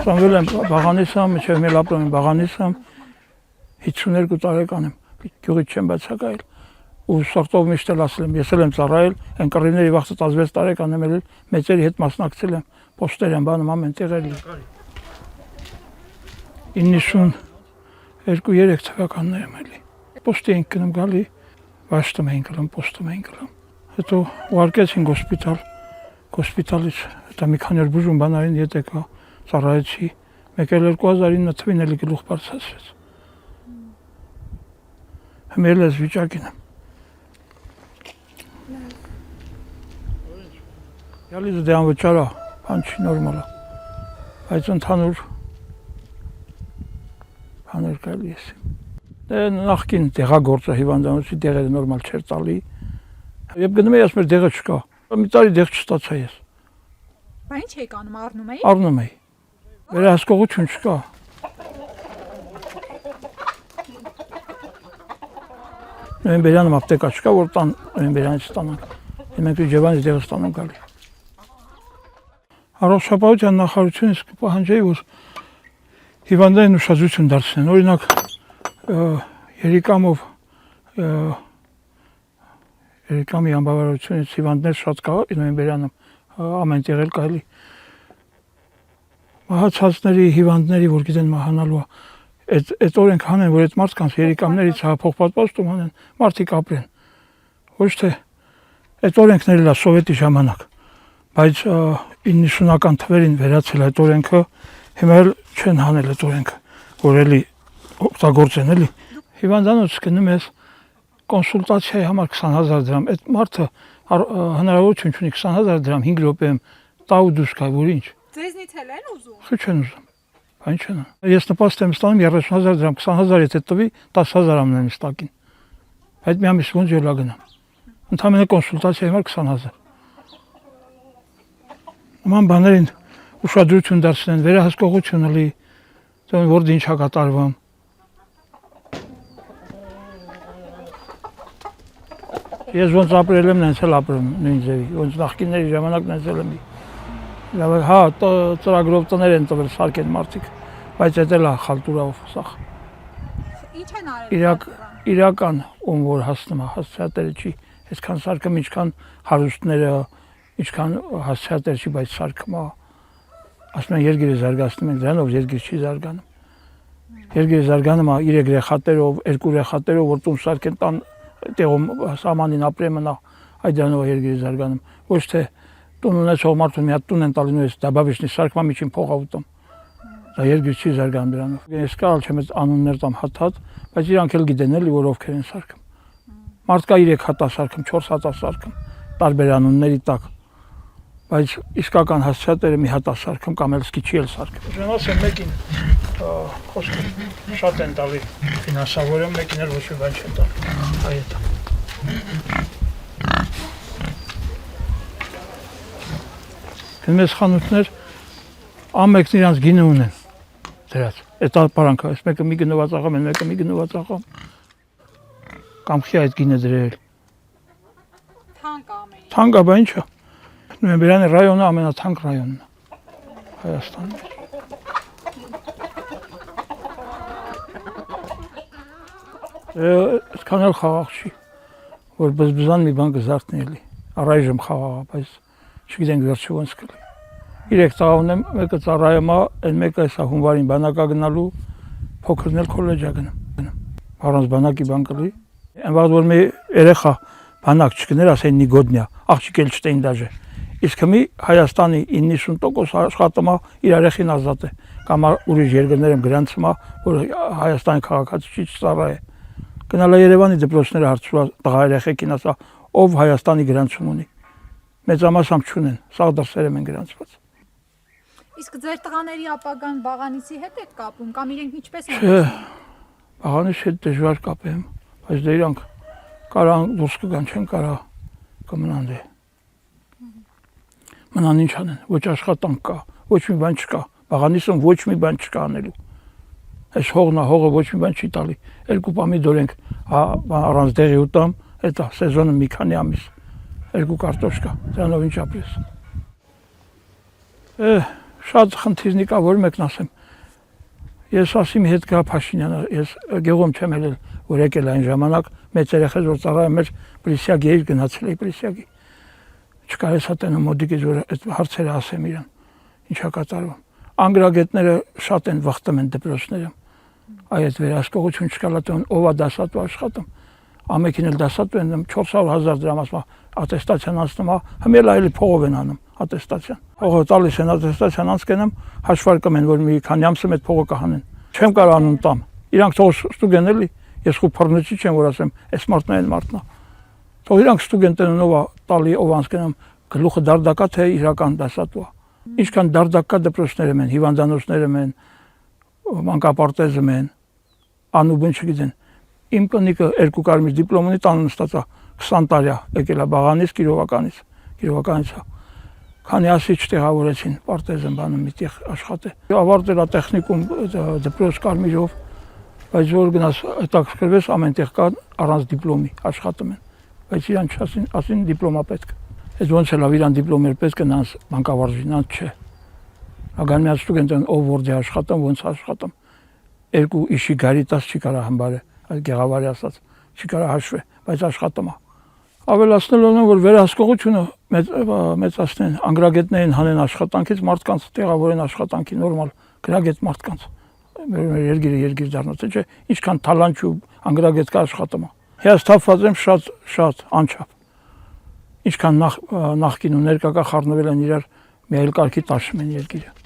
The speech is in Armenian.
Ծնվել եմ Բաղանիս եմ, մինչև մեր ապրում եմ Բաղանիս եմ, 52 տարեկան եմ, գյուղից չեմ բացակայել, ու սորտով միշտ էլ ասել եմ, ես էլ եմ ծառայել, այն կռիվների վաղը 16 տարեկան եմ ելել, մեծերի հետ մասնակցել եմ, պոստեր եմ բանում ամեն տեղեր։ 92-3 թվականներ եմ էլի։ Պոստի էինք գնում գալի, վաշտում էինք գնում, պոստում էինք գնում։ Հետո ուղարկեցին հոսպիտալից, հետո մի քանի օր բուժում բանային ետ եկա, ծառայեցի, մեկ էլ 2009 թվին էլի գլուխ բարձրացրեց։ Հիմա էլ ես վիճակին եմ։ Յալիզը դե անվճար է, բան չի նորմալ է, բայց ընդհանուր կարելի ես։ Դե նախկին դեղագործը հիվանդանոցի դեղերը նորմալ չէր տալի։ Երբ գնում էի, ասում էր դեղը չկա, մի տարի դեղ չստացա ես։ Բա ինչ եք անում, առնում էի։ Առնում էի։ Վերահսկողություն չկա։ Նոյեմբերյանում ապտեկա չկա, որ տան նոյեմբերյանից ստանանք։ Մենք Ջևանից դեղը ստանում գալի։ Առողջապահության նախարարությունից կպահանջեի, որ հիվանդներին ուշադրություն դարձնեն։ Օրինակ երիկամի անբավարարությունից հիվանդներ շատ կա նոյեմբերյանում ամեն տեղ էլ կարելի։ Մահացածների, հիվանդների, որ գիտեն մահանալու, այդ օրենք հանեն, որ այդ մարդկանց երիկամներից փոխպատվաստում հանեն, մարդիկ ապրեն։ Ոչ թե այդ օրենքն էլ է սովետի ժամանակ, բայց 90-ական թվերին վերացել այդ օրենքը, հիմա էլ չեն հանել այդ օրենքը, որ էլի օգտագործեն էլի։ Հիվանդանոց գնում ես կոնսուլտացիայի համար 20,000 դրամ, այդ մարդը հնարավորություն չունի 20,000 դրամ 5 րոպեում տա ու դուրս գա, որ ինչ։ Ձեզնից էլ են ուզում։ Խի չեն ուզում, բան չեն։ Ես նպաստ եմ ստանում 30,000 դրամ, 20,000 եթե տվի 10,000 ամեն ստակին։ Այդ մի ամիս ոնց ելա գնամ։ Ընդհանրապես կոնսուլտացիայի համար 20,000։ Նման բաներին ուշադրություն դարձնեն, վերահսկողություն լի, որ ինչ է կատարվում։ Ես ոնց ապրել եմ, նենց էլ ապրում նույն ձևի, ոնց նախկինների ժամանակ նենց էլ եմ։ Հա, ծրագրով տներ են տվել, սարքեն մարդիկ, բայց էդ էլ է խալտուրով սախ։ Ինչ են արել։ Իրական ում որ հասնում է, հասցեատերը չի, այսքան սարքում, ինչքան հարուստները, ինչքան հասցեատեր չի, բայց սարքում է, ասում են երգիրը զարգացնում են, դրանով երգիր չի զարգանում։ Երգիրը զարգանում է 3 երեխաներով, 2 երեխաներով, որ տուն սարքեն տան տեղում սահմանին ապրե մնա, այդ դրանով է երգիրը զարգանում։ Ոչ թե տուն ունեցող մարդուն մի հատ տուն են տալի նույնպես դաբավիշնի սարքման միջին փող ավտում։ Դա երգիր չի զարգանում դրանով։ Ես կարալ չեմ այդ անուններ տամ հատ, բայց իրանք էլ գիտեն էլի, որ ովքեր են սարքում։ Մարդ կա 3 հատ է սարքում, 4 հատ է սարքում, տարբեր անունների տակ։ Բայց իսկական հասցեատերը մի հատ է սարքում կամ էլ սկիչի էլ սարքում։ Ուզում ասեմ մեկին խոսքը շատ են տալի ֆինանսավորում, մեկին էլ ոչ մի բան չեն տալի։ Այդ է։ Գնում ես խանութներ, ամենքն իրանց գինը ունեն դրած, այդ ապարանքը, այս մեկը մի գնված աղամ են, մեկը մի գնված աղամ, կամ խի այդ գինը դրել։ Թանկ ամեն։ Թանկ է, բա ինչ է, Նոյեմբերյանի ռայոնը ամենաթանկ ռայոնն է Հայաստանում։ Այսքան էլ խաղաղ չի, որ բզբզան մի բան կզարթնի էլի, առայժմ խաղաղ է, բայց չգիտենք վերջը ոնց կլի։ 3 տղա ունեմ, մեկը ծառայում է, այն մեկը հեսա հունվարին բանակա գնալու, փոքրն էլ քոլեջ է գնում։ Առանց բանակի բան կլի։ Այն վաղ որ մի երեխա բանակ չգներ, ասեն նիգոդնյա, աղջիկ էլ չտեին դաժե։ Իսկ հիմի Հայաստանի 90% աշխատում է իր երեխին ազատ է, կամ ուրիշ երկրներ եմ գրանցում է, որ Հայաստանի քաղաքացի չծառայ է։ Գնալ է Երևանի դպրոցները հարցրու տղա երեխեքին, ասա, ով Հայաստանի գրանցում ունի։ Մեծամասամբ չունեն, սա դրսերում են գրանցված։ Իսկ ձեր տղաների ապագան Բաղանիսի հետ եք կապում կամ իրենք ինչպես են։ Չէ, Բաղանիսի հետ դժվար կապեմ, բայց դե իրանք կարան դուրս կգան, չեն կարա կմնան դե։ Մնան ինչ անեն, ոչ աշխատանք կա, ոչ մի բան չկա, Բաղանիսում ոչ մի բան չկա անելու։ Այս հողնա, հողը ոչ մի բան չի տալի, 2 պամիդոր ենք առանց դեղի ուտամ, այդ սեզոնը մի քանի ամիս, 2 կարտոշկա, դրանով ինչ ապրես։ Շատ խնդիրնի կա, որ մեկն ասեմ։ Ես ասիմ հետ գա Փաշինյանը, ես գյուղում չեմ ելել, որ եկել այն ժամանակ մեծ երեխեզ որ ծառայում էր Պրիսյագի էր գնացել էի Պրիսյագի։ Չկարես հատենը մոդիկից որ այդ հարցերը ասեմ իրան, ինչա կատարվում։ Անգրագետները շատ են վախտում են դպրոցները։ Այդ վերահսկողություն չկա լատուն ով է դասատու աշխատում։ Ամեկին էլ դասատու են 400,000 դրամ ասма ատեստացիան անցնում, հիմա այլ փողով են անում ատեստացիան։ Փողը տալիս են ատեստացիան անցկենամ, հաշվարկում են որ մի քանի ամսում այդ փողը կհանեն։ Չեմ կարող անուն տամ։ Իրանք թող ստուգեն էլի, ես խու փռնեցի չեմ որ ասեմ, այս մարդն է այն մարդն է։ Թող իրանք ստուգեն տնն ով է տալի ով անցկենամ, գլուխը դարդակա թե իրական դասատու է։ Ինչքան դարդակա դպրոցներ են, հիվանդանոցներ են, մանկապարտեզը են, անուբն չգիտեն։ Իմ կնիկը երկու կարմիր դիպլոմ ունի, տանը նստած է 20 տարի եկել է Բաղանից, Կիրովականից։ Քանի ասի չտեղավորեցին, պարտեզն բանը միտեղ աշխատե։ Ավարտել է տեխնիկում դպրոց կարմիրով, բայց որ գնաս հետաքրքրվես ամենտեղ կա առանց դիպլոմի աշխատում են։ Բայց իրան ասին դիպլոմա պետք է։ Այդ ոնց է լավ իրան դիպլոմեր պետք է նանց բանկավարժին, նանց չէ։ Ագան մի ստուգենտն ով որտե աշխատում, ոնց աշխատում։ Երկու իշի գարի 10 չի կարա համբարը, այդ գեղավարի ասած, չի կարա հաշվե, բայց աշխատում է։ Ավելացնելով նա որ վերահսկողությունը մեծացնեն, անգրագետներին հանեն աշխատանքից, մարդկանց տեղավորեն աշխատանքի նորմալ գրագետ մարդկանց։ Երգիրը դառնաց, չէ, ինչքան թալանչ ու անգրագետ կա աշխատում է։ Հիասթափված եմ շատ անչափ։ Ինչքան նախկին ու ներկա կա խառնվել են իրար մի այլ կարգի տաշում են երգիրը։